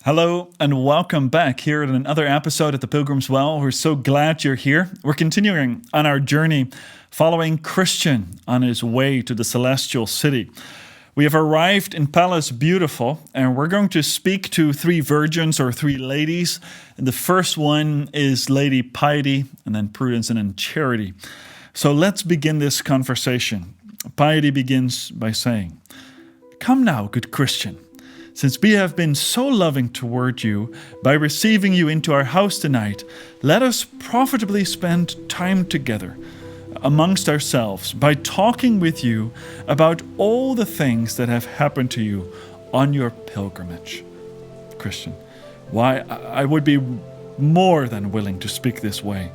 Hello and welcome back here at another episode at the Pilgrim's Well. We're so glad you're here. We're continuing on our journey following Christian on his way to the celestial city. We have arrived in Palace Beautiful and we're going to speak to three virgins or three ladies. The first one is Lady Piety and then Prudence and then Charity. So let's begin this conversation. Piety begins by saying, "Come now, good Christian. Since we have been so loving toward you by receiving you into our house tonight, let us profitably spend time together amongst ourselves by talking with you about all the things that have happened to you on your pilgrimage." Christian: "Why, I would be more than willing to speak this way.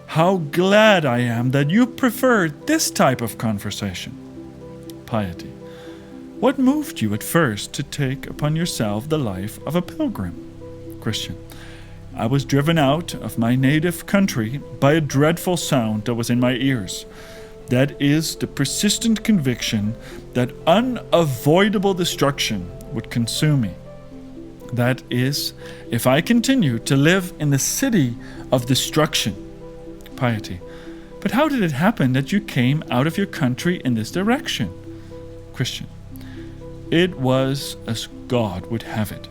How glad I am that you prefer this type of conversation." Piety: "What moved you at first to take upon yourself the life of a pilgrim?" Christian: "I was driven out of my native country by a dreadful sound that was in my ears. That is the persistent conviction that unavoidable destruction would consume me. That is, if I continue to live in the city of destruction." Piety: "But how did it happen that you came out of your country in this direction?" Christian: "It was as God would have it.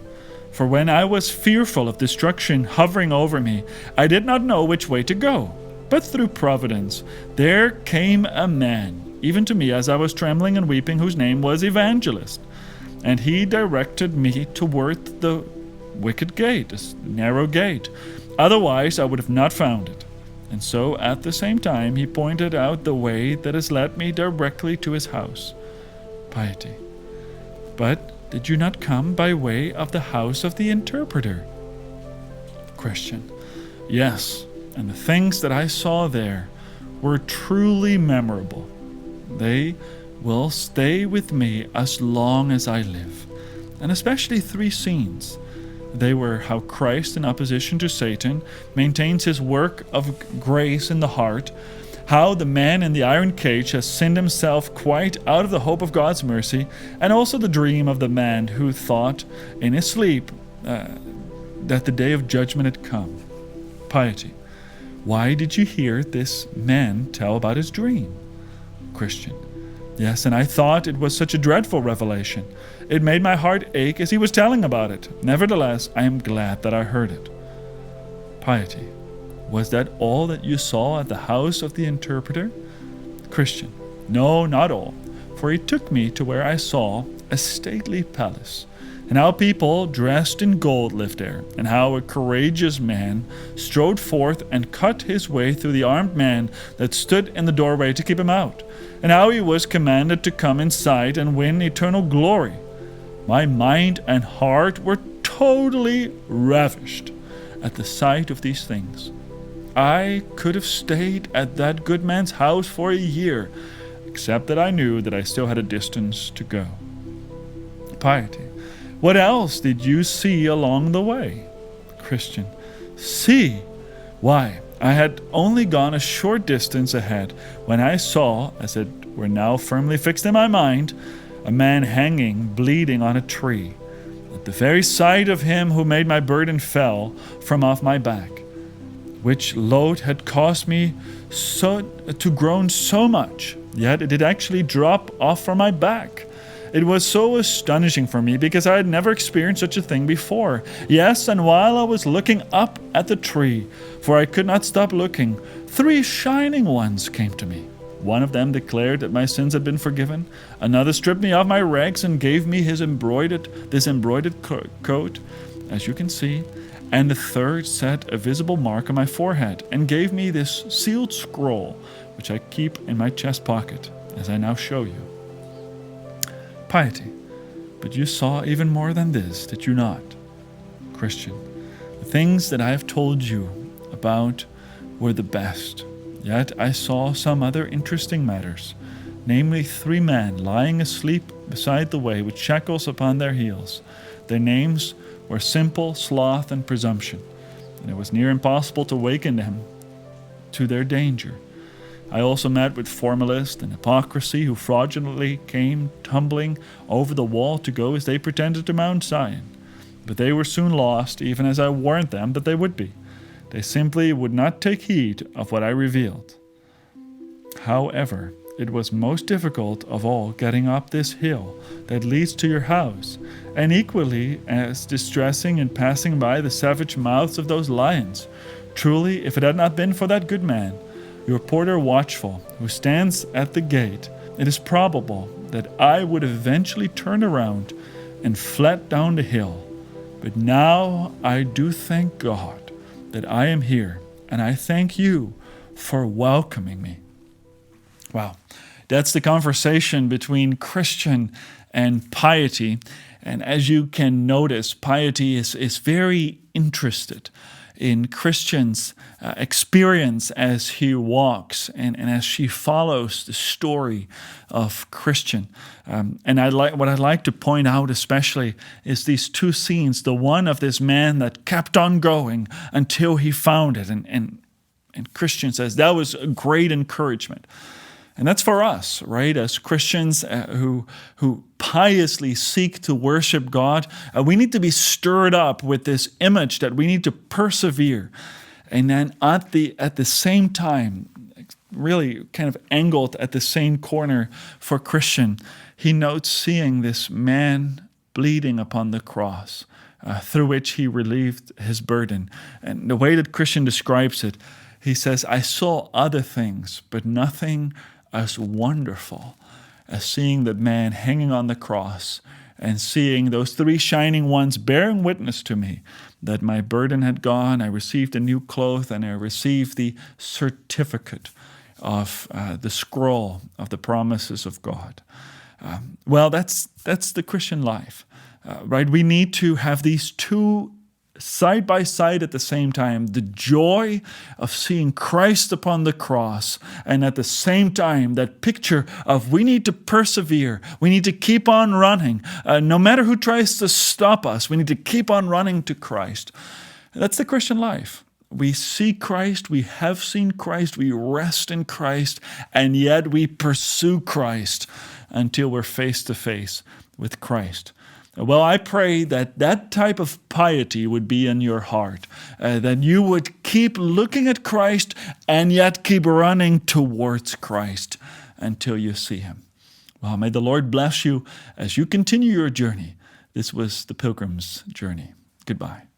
For when I was fearful of destruction hovering over me, I did not know which way to go. But through providence, there came a man, even to me as I was trembling and weeping, whose name was Evangelist. And he directed me toward the wicket gate, this narrow gate. Otherwise, I would have not found it. And so, at the same time, he pointed out the way that has led me directly to his house." Piety: "But did you not come by way of the house of the interpreter?" Christian: "Yes, and the things that I saw there were truly memorable. They will stay with me as long as I live, and especially three scenes. They were how Christ, in opposition to Satan, maintains his work of grace in the heart, how the man in the iron cage has sinned himself quite out of the hope of God's mercy, and also the dream of the man who thought in his sleep that the day of judgment had come." Piety: "Why did you hear this man tell about his dream?" Christian: "Yes, and I thought it was such a dreadful revelation. It made my heart ache as he was telling about it. Nevertheless, I am glad that I heard it." Piety: "Was that all that you saw at the house of the interpreter?" Christian: "No, not all, for he took me to where I saw a stately palace, and how people dressed in gold lived there, and how a courageous man strode forth and cut his way through the armed man that stood in the doorway to keep him out, and how he was commanded to come inside and win eternal glory. My mind and heart were totally ravished at the sight of these things. I could have stayed at that good man's house for a year, except that I knew that I still had a distance to go." Piety: "What else did you see along the way?" Christian: "See? Why, I had only gone a short distance ahead when I saw, as it were now firmly fixed in my mind, a man hanging, bleeding on a tree. At the very sight of him who made my burden fell from off my back, which load had caused me to groan so much, yet it did actually drop off from my back. It was so astonishing for me because I had never experienced such a thing before. Yes, and while I was looking up at the tree, for I could not stop looking, three shining ones came to me. One of them declared that my sins had been forgiven. Another stripped me of my rags and gave me this embroidered coat, as you can see. And the third set a visible mark on my forehead and gave me this sealed scroll, which I keep in my chest pocket, as I now show you." Piety: "But you saw even more than this, did you not?" Christian: "The things that I have told you about were the best, yet I saw some other interesting matters, namely three men lying asleep beside the way with shackles upon their heels. Their names were Simple, Sloth, and Presumption, and it was near impossible to waken them to their danger. I also met with Formalist and Hypocrisy, who fraudulently came tumbling over the wall to go as they pretended to Mount Zion. But they were soon lost, even as I warned them that they would be. They simply would not take heed of what I revealed. However, it was most difficult of all getting up this hill that leads to your house, and equally as distressing in passing by the savage mouths of those lions. Truly, if it had not been for that good man, your porter watchful, who stands at the gate, it is probable that I would eventually turn around and fled down the hill. But now I do thank God that I am here, and I thank you for welcoming me. Wow, that's the conversation between Christian and Piety. And as you can notice, Piety is very interested in Christian's experience as he walks and as she follows the story of Christian. And what I'd like to point out especially is these two scenes, the one of this man that kept on going until he found it. And Christian says that was a great encouragement. And that's for us, right? As Christians who piously seek to worship God, we need to be stirred up with this image that we need to persevere. And then at the same time, really kind of angled at the same corner for Christian, he notes seeing this man bleeding upon the cross, through which he relieved his burden. And the way that Christian describes it, he says, I saw other things, but nothing as wonderful as seeing the man hanging on the cross and seeing those three shining ones bearing witness to me that my burden had gone, I received a new cloth, and I received the certificate of the scroll of the promises of God. Well, that's the Christian life, right? We need to have these two side by side at the same time, the joy of seeing Christ upon the cross, and at the same time, that picture of we need to persevere, we need to keep on running. No matter who tries to stop us, we need to keep on running to Christ. That's the Christian life. We see Christ, we have seen Christ, we rest in Christ, and yet we pursue Christ until we're face to face with Christ. Well, I pray that that type of piety would be in your heart, that you would keep looking at Christ and yet keep running towards Christ until you see him. Well, may the Lord bless you as you continue your journey. This was the Pilgrim's Journey. Goodbye.